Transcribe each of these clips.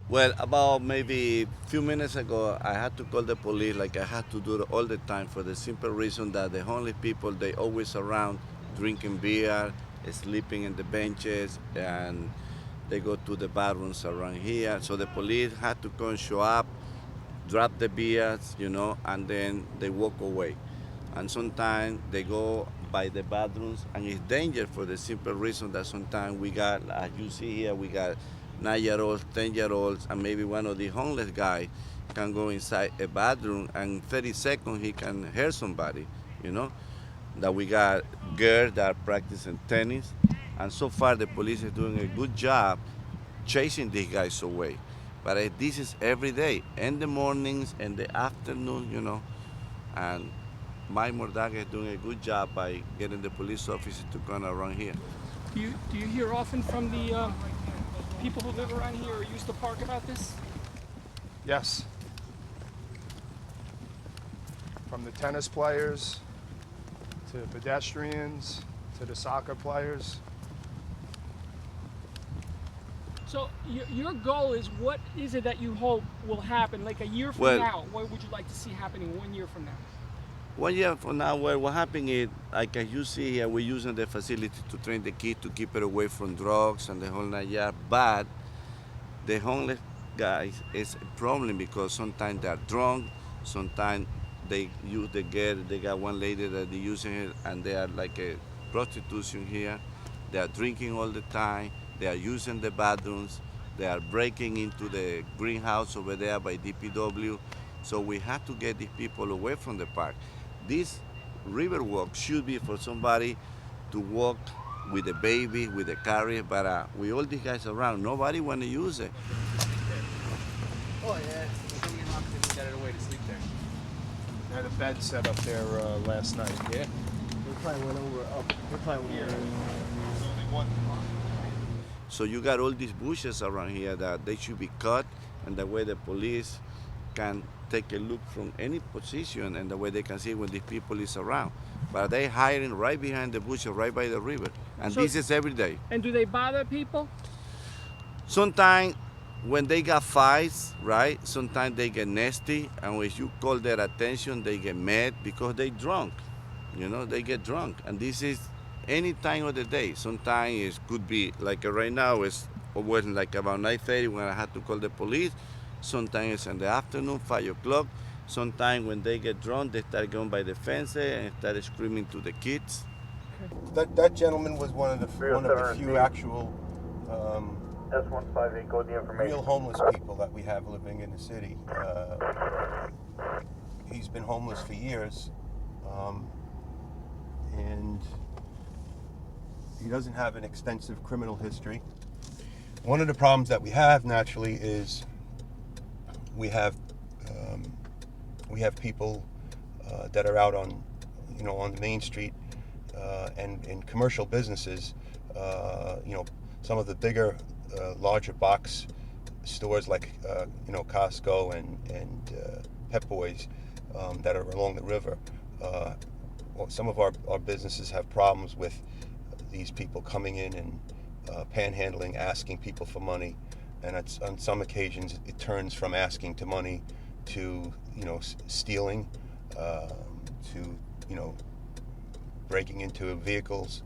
Well, about maybe a few minutes ago, I had to call the police like I had to do it all the time for the simple reason that the homeless people, they always around drinking beer, sleeping in the benches, and they go to the bathrooms around here. So the police had to come show up, drop the beers, and then they walk away. And sometimes they go by the bathrooms, and it's danger for the simple reason that sometimes we got, as you see here, we got 9-year-olds, 10-year-olds, and maybe one of the homeless guys can go inside a bathroom, and in 30 seconds he can hurt somebody, you know. That we got girls that are practicing tennis, and so far the police is doing a good job chasing these guys away. But this is every day, in the mornings, in the afternoon, and Mike Mordaga is doing a good job by getting the police officers to come around here. Do you hear often from the people who live around here or use the park about this? Yes. From the tennis players to pedestrians to the soccer players. So your goal is, what is it that you hope will happen like a year from now? What would you like to see happening 1 year from now? 1 year from now, well, what happened is, like as you see here, we're using the facility to train the kids to keep it away from drugs and the whole nine yards. But the homeless guys is a problem because sometimes they're drunk, sometimes they use the girl. They got one lady that they're using it, and they are like a prostitution here. They are drinking all the time. They are using the bathrooms. They are breaking into the greenhouse over there by DPW. So we have to get these people away from the park. This river walk should be for somebody to walk with a baby, with a carrier, but with all these guys around, nobody want to use it. Oh yeah, we got it away to sleep there. They had a bed set up there last night. Yeah. We probably went over up. We probably went over. There's only one. So you got all these bushes around here that they should be cut, and the way the police can take a look from any position, and the way they can see when these people is around. But they hiding right behind the bushes, right by the river, and So- this is every day. And do they bother people? Sometimes when they got fights, right? Sometimes they get nasty, and when you call their attention, they get mad because they drunk. They get drunk, and this is any time of the day. Sometimes it could be like right now. It's always like about 9:30 when I had to call the police. Sometimes it's in the afternoon, 5 o'clock. Sometimes when they get drunk, they start going by the fence and start screaming to the kids. That gentleman was one of the few actual S158, code the information. real homeless people that we have living in the city. He's been homeless for years, and he doesn't have an extensive criminal history. One of the problems that we have naturally is we have people that are out on the main street and in commercial businesses. Some of the bigger, larger box stores like Costco and Pep Boys that are along the river. Some of our businesses have problems with these people coming in and panhandling, asking people for money, and on some occasions it turns from asking to money to stealing, to breaking into vehicles.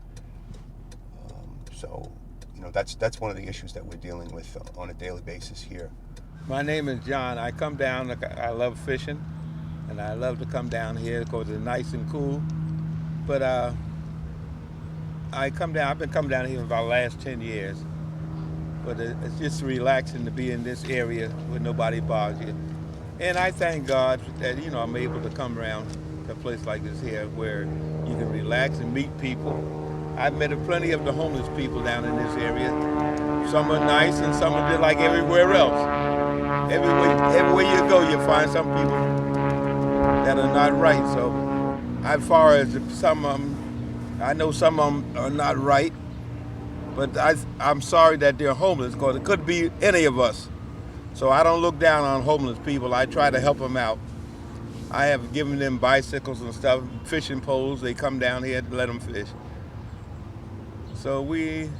So that's one of the issues that we're dealing with on a daily basis here. My name is John. I come down, I love fishing, and I love to come down here because it's nice and cool. But I've been coming down here for about the last 10 years. But it's just relaxing to be in this area where nobody bothers you. And I thank God that, I'm able to come around to a place like this here where you can relax and meet people. I've met plenty of the homeless people down in this area. Some are nice and some are just like everywhere else. Everywhere you go, you find some people that are not right. So as far as some of them, I know some of them are not right, but I'm sorry that they're homeless because it could be any of us. So I don't look down on homeless people. I try to help them out. I have given them bicycles and stuff, fishing poles. They come down here to let them fish. So we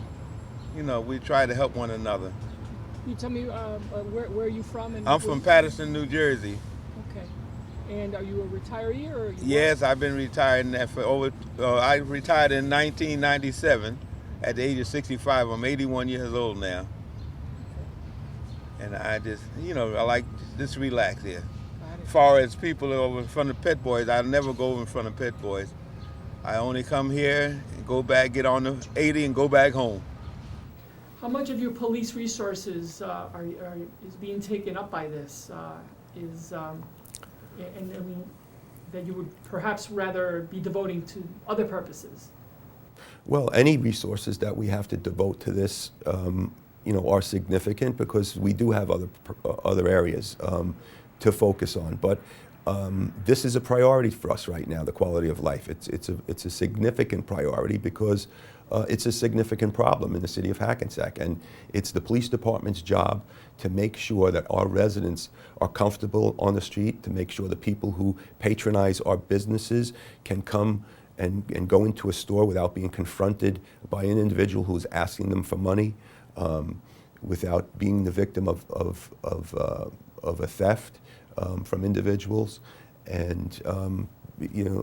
try to help one another. You tell me where are you from? And I'm from Paterson, New Jersey. Okay. And are you a retiree or? Are you Yes, I've been retired now for over. I retired in 1997 at the age of 65. I'm 81 years old now, and I just, I like just relax here. Got it. As far as people over in front of pit boys, I never go over in front of pit boys. I only come here and go back, get on the 80, and go back home. How much of your police resources is being taken up by this? And I mean, that you would perhaps rather be devoting to other purposes? Well, any resources that we have to devote to this, are significant because we do have other areas to focus on. But this is a priority for us right now, the quality of life. It's a significant priority because it's a significant problem in the city of Hackensack, and it's the police department's job to make sure that our residents are comfortable on the street, to make sure the people who patronize our businesses can come and go into a store without being confronted by an individual who's asking them for money, without being the victim of a theft from individuals. And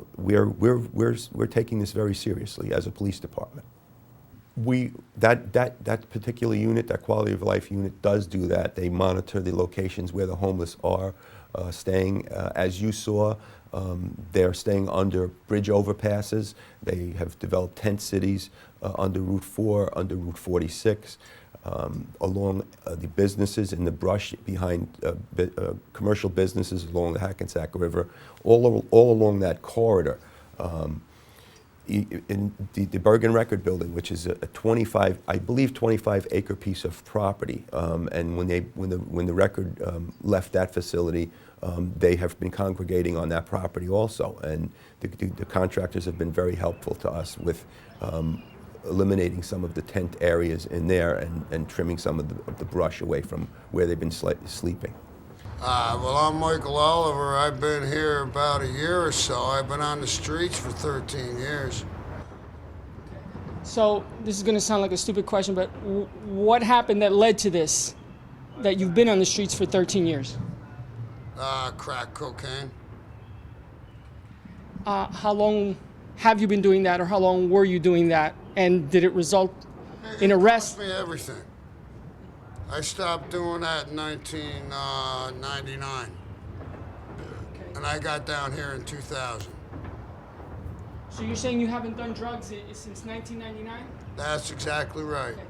we're taking this very seriously as a police department. That particular unit, that quality of life unit, does do that. They monitor the locations where the homeless are staying. As you saw, they're staying under bridge overpasses. They have developed tent cities under Route 4, under Route 46, along the businesses in the brush behind commercial businesses along the Hackensack River, all along that corridor. In the Bergen Record Building, which is a 25 acre piece of property, and when the Record left that facility, they have been congregating on that property also, and the contractors have been very helpful to us with eliminating some of the tent areas in there and trimming some of the brush away from where they've been sleeping. Well, I'm Michael Oliver. I've been here about a year or so. I've been on the streets for 13 years. So this is going to sound like a stupid question, but what happened that led to this, that you've been on the streets for 13 years? Crack cocaine. How long have you been doing that, or how long were you doing that, and did it result in arrest? It cost me everything. I stopped doing that in 1999, and I got down here in 2000. So you're saying you haven't done drugs since 1999? That's exactly right. Okay.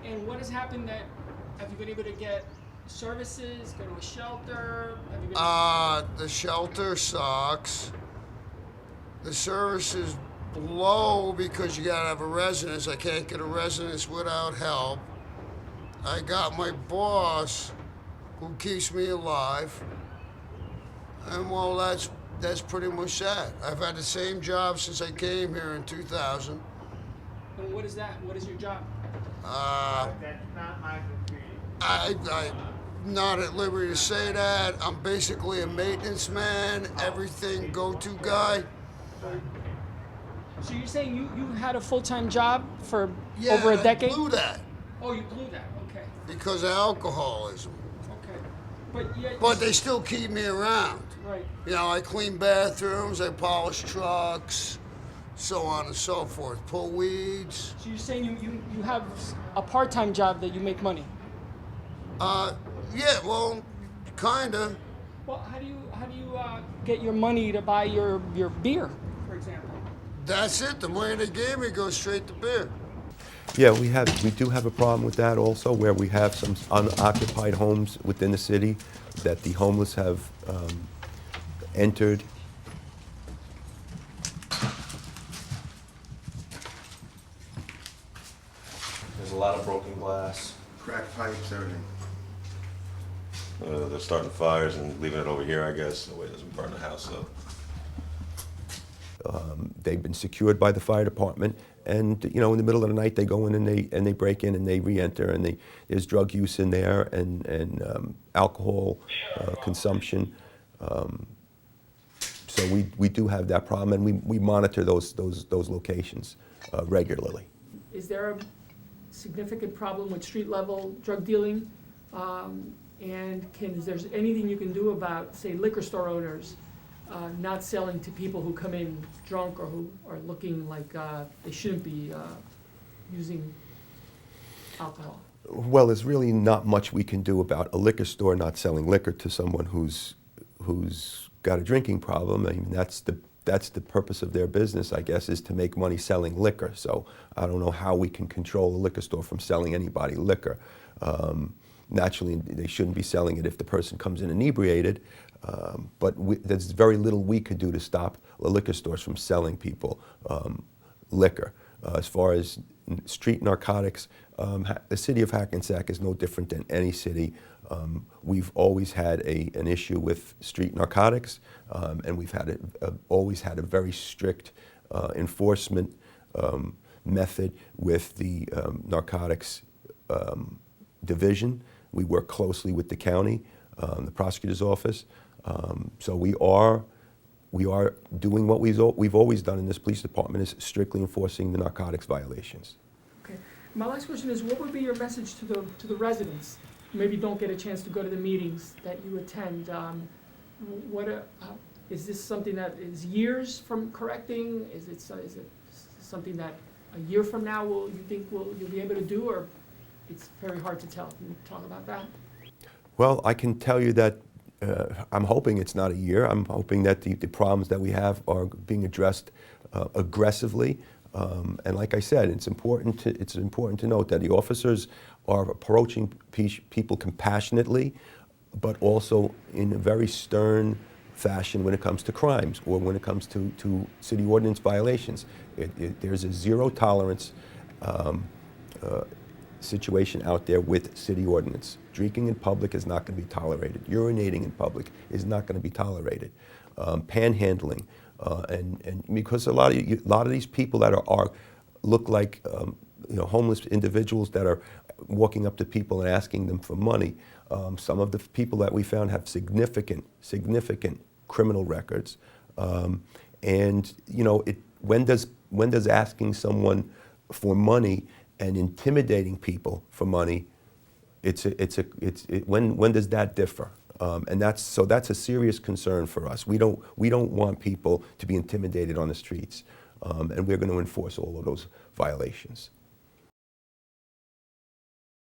And what has happened that, have you been able to get services, go to a shelter? Have you been The shelter sucks. The service is low because you gotta have a residence. I can't get a residence without help. I got my boss who keeps me alive. And well, that's pretty much that. I've had the same job since I came here in 2000. And what is that? What is your job? I'm not at liberty to say that. I'm basically a maintenance man, everything go-to guy. So you're saying you had a full-time job for over a decade? I blew that. Oh, you blew that. Okay. Because of alcoholism. Okay. But they still keep me around. Right. I clean bathrooms, I polish trucks, so on and so forth. Pull weeds. So you're saying you have a part-time job that you make money? Yeah, well, kinda. Well, how do you get your money to buy your beer, for example? That's it. The money they gave me goes straight to beer. Yeah, we do have a problem with that also, where we have some unoccupied homes within the city that the homeless have entered. There's a lot of broken glass. Cracked pipes, everything. They're starting fires and leaving it over here, I guess, so it doesn't burn the house up. They've been secured by the fire department, and in the middle of the night they go in and they break in and they re-enter, and there's drug use in there and alcohol consumption. So we do have that problem, and we monitor those locations regularly. Is there significant problem with street level drug dealing? And is there anything you can do about, say, liquor store owners not selling to people who come in drunk or who are looking like they shouldn't be using alcohol? Well, there's really not much we can do about a liquor store not selling liquor to someone who's got a drinking problem. I mean, that's the purpose of their business, I guess, is to make money selling liquor. So I don't know how we can control a liquor store from selling anybody liquor. Naturally, they shouldn't be selling it if the person comes in inebriated, but there's very little we could do to stop the liquor stores from selling people liquor. As far as street narcotics, the city of Hackensack is no different than any city. We've always had an issue with street narcotics, and we've always had a very strict enforcement method with the narcotics division. We work closely with the county, the prosecutor's office. So we are doing what we've always done in this police department, is strictly enforcing the narcotics violations. Okay. My last question is, what would be your message to the residents who maybe don't get a chance to go to the meetings that you attend? Is this something that is years from correcting? Is it something that a year from now you'll be able to do, or it's very hard to tell? Can you talk about that? Well, I can tell you that I'm hoping it's not a year. I'm hoping that the problems that we have are being addressed aggressively. And like I said, it's important to note that the officers are approaching people compassionately, but also in a very stern fashion when it comes to crimes or when it comes to city ordinance violations. There's a zero tolerance situation out there with city ordinance. Drinking in public is not going to be tolerated. Urinating in public is not going to be tolerated. Panhandling, and because a lot of these people that look like homeless individuals that are walking up to people and asking them for money. Some of the people that we found have significant criminal records, and when does asking someone for money and intimidating people for money, when does that differ? And that's a serious concern for us. We don't want people to be intimidated on the streets, and we're going to enforce all of those violations.